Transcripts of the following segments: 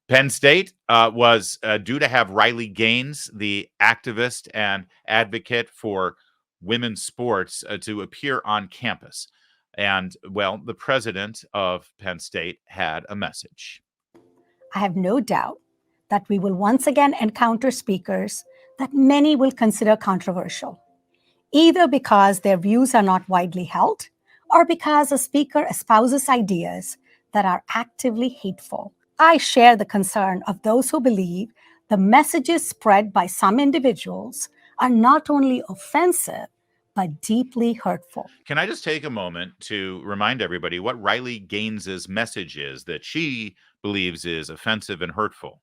Penn State was due to have Riley Gaines, the activist and advocate for women's sports, to appear on campus. And, well, the president of Penn State had a message. I have no doubt that we will once again encounter speakers that many will consider controversial, either because their views are not widely held or because a speaker espouses ideas that are actively hateful. I share the concern of those who believe the messages spread by some individuals are not only offensive, but deeply hurtful. Can I just take a moment to remind everybody what Riley Gaines's message is that she believes is offensive and hurtful?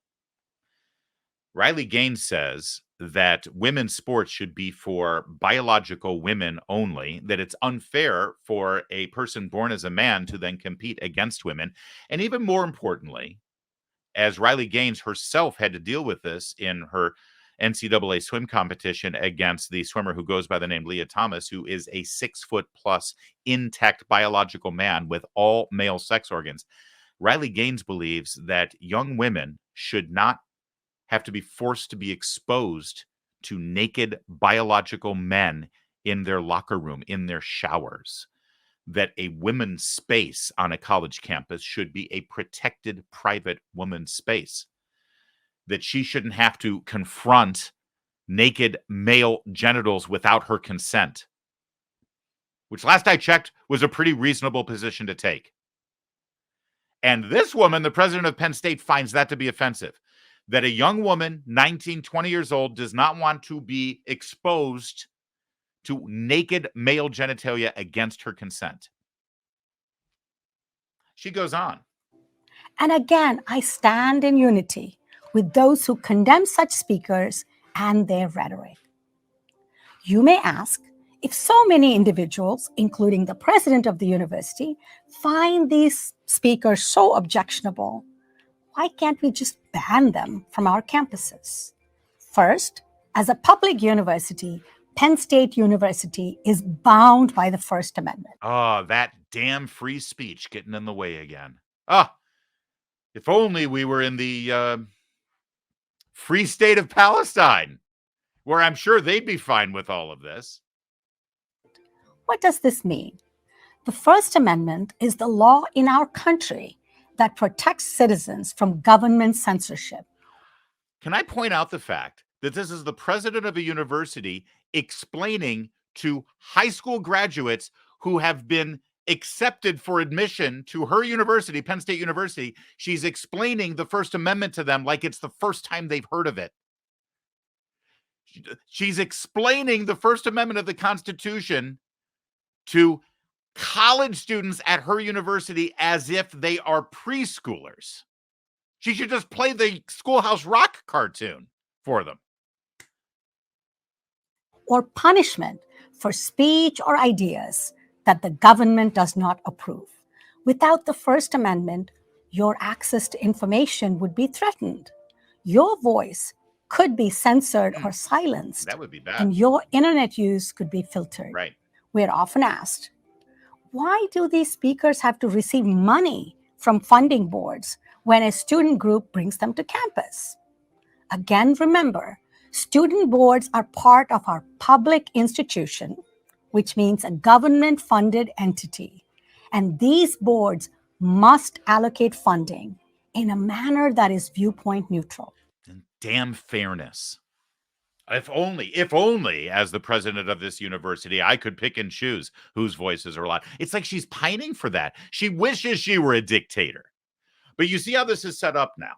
Riley Gaines says that women's sports should be for biological women only, that it's unfair for a person born as a man to then compete against women. And even more importantly, as Riley Gaines herself had to deal with this in her NCAA swim competition against the swimmer who goes by the name Leah Thomas, who is a 6 foot plus intact biological man with all male sex organs. Riley Gaines believes that young women should not have to be forced to be exposed to naked biological men in their locker room, in their showers. That a women's space on a college campus should be a protected private woman's space. That she shouldn't have to confront naked male genitals without her consent, which last I checked was a pretty reasonable position to take. And this woman, the president of Penn State, finds that to be offensive. That a young woman, 19, 20 years old, does not want to be exposed to naked male genitalia against her consent. She goes on. And again, I stand in unity with those who condemn such speakers and their rhetoric. You may ask, if so many individuals, including the president of the university, find these speakers so objectionable, why can't we just ban them from our campuses? First, as a public university, Penn State University is bound by the First Amendment. Oh, that damn free speech getting in the way again. If only we were in the free state of Palestine, where I'm sure they'd be fine with all of this. What does this mean? The First Amendment is the law in our country that protects citizens from government censorship. Can I point out the fact that this is the president of a university explaining to high school graduates who have been accepted for admission to her university, Penn State University? She's explaining the First Amendment to them like it's the first time they've heard of it. She's explaining the First Amendment of the Constitution to college students at her university as if they are preschoolers. She should just play the Schoolhouse Rock cartoon for them. Or punishment for speech or ideas that the government does not approve. Without the First Amendment, your access to information would be threatened. Your voice could be censored or silenced. That would be bad. And your internet use could be filtered. Right. We are often asked, why do these speakers have to receive money from funding boards when a student group brings them to campus? Again, remember, student boards are part of our public institution, which means a government-funded entity. And these boards must allocate funding in a manner that is viewpoint neutral. And damn fairness. If only, as the president of this university, I could pick and choose whose voices are allowed. It's like she's pining for that. She wishes she were a dictator. But you see how this is set up now.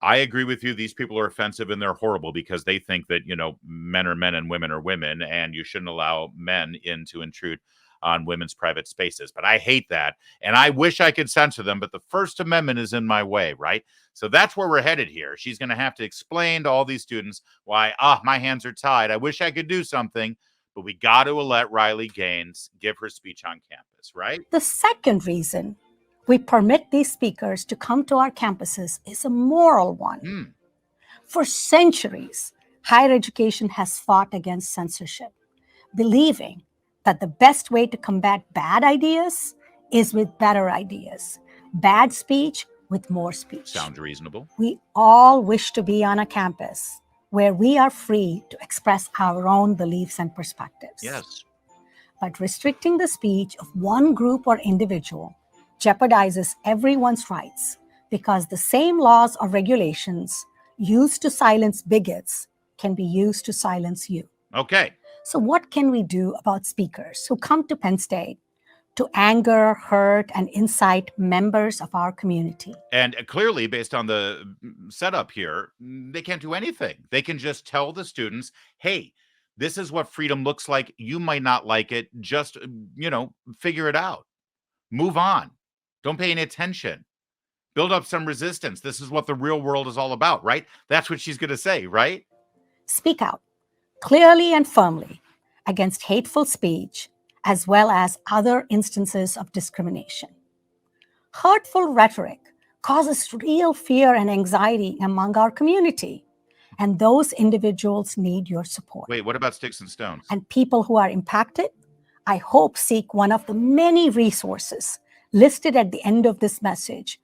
I agree with you. These people are offensive and they're horrible because they think that, men are men and women are women, and you shouldn't allow men in to intrude on women's private spaces. But I hate that. And I wish I could censor them, but the First Amendment is in my way, right? So that's where we're headed here. She's going to have to explain to all these students why, my hands are tied. I wish I could do something, but we got to let Riley Gaines give her speech on campus, right? The second reason we permit these speakers to come to our campuses is a moral one. For centuries, higher education has fought against censorship, believing that the best way to combat bad ideas is with better ideas. Bad speech with more speech. Sounds reasonable. We all wish to be on a campus where we are free to express our own beliefs and perspectives. Yes. But restricting the speech of one group or individual jeopardizes everyone's rights because the same laws or regulations used to silence bigots can be used to silence you. Okay. So, what can we do about speakers who come to Penn State to anger, hurt, and incite members of our community? And clearly, based on the setup here, they can't do anything. They can just tell the students, hey, this is what freedom looks like. You might not like it. Just, figure it out. Move on. Don't pay any attention. Build up some resistance. This is what the real world is all about, right? That's what she's going to say, right? Speak out clearly and firmly against hateful speech as well as other instances of discrimination. Hurtful rhetoric causes real fear and anxiety among our community, and those individuals need your support. Wait, what about sticks and stones? And people who are impacted, I hope, seek one of the many resources listed at the end of this message.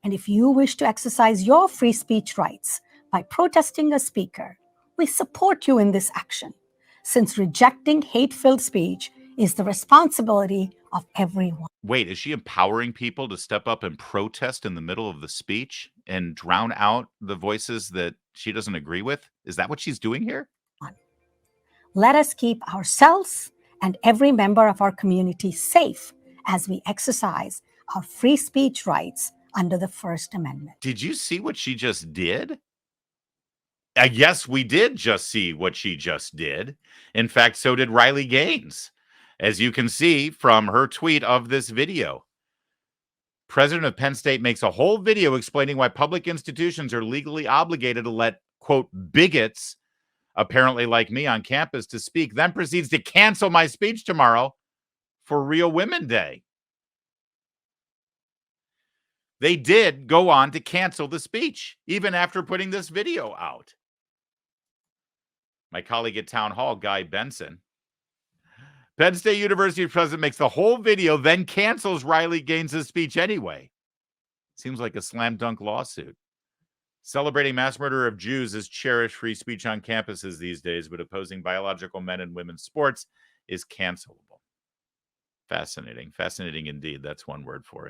And if you wish to exercise your free speech rights by protesting a speaker, we support you in this action, since rejecting hate-filled speech is the responsibility of everyone. Wait, is she empowering people to step up and protest in the middle of the speech and drown out the voices that she doesn't agree with? Is that what she's doing here? Let us keep ourselves and every member of our community safe as we exercise our free speech rights under the First Amendment. Did you see what she just did? Yes, we did just see what she just did. In fact, so did Riley Gaines, as you can see from her tweet of this video. President of Penn State makes a whole video explaining why public institutions are legally obligated to let, quote, bigots, apparently like me, on campus to speak, then proceeds to cancel my speech tomorrow for Real Women Day. They did go on to cancel the speech, even after putting this video out. My colleague at Town Hall, Guy Benson. Penn State University president makes the whole video, then cancels Riley Gaines' speech anyway. Seems like a slam dunk lawsuit. Celebrating mass murder of Jews is cherished free speech on campuses these days, but opposing biological men and women's sports is cancelable. Fascinating. Fascinating indeed. That's one word for it.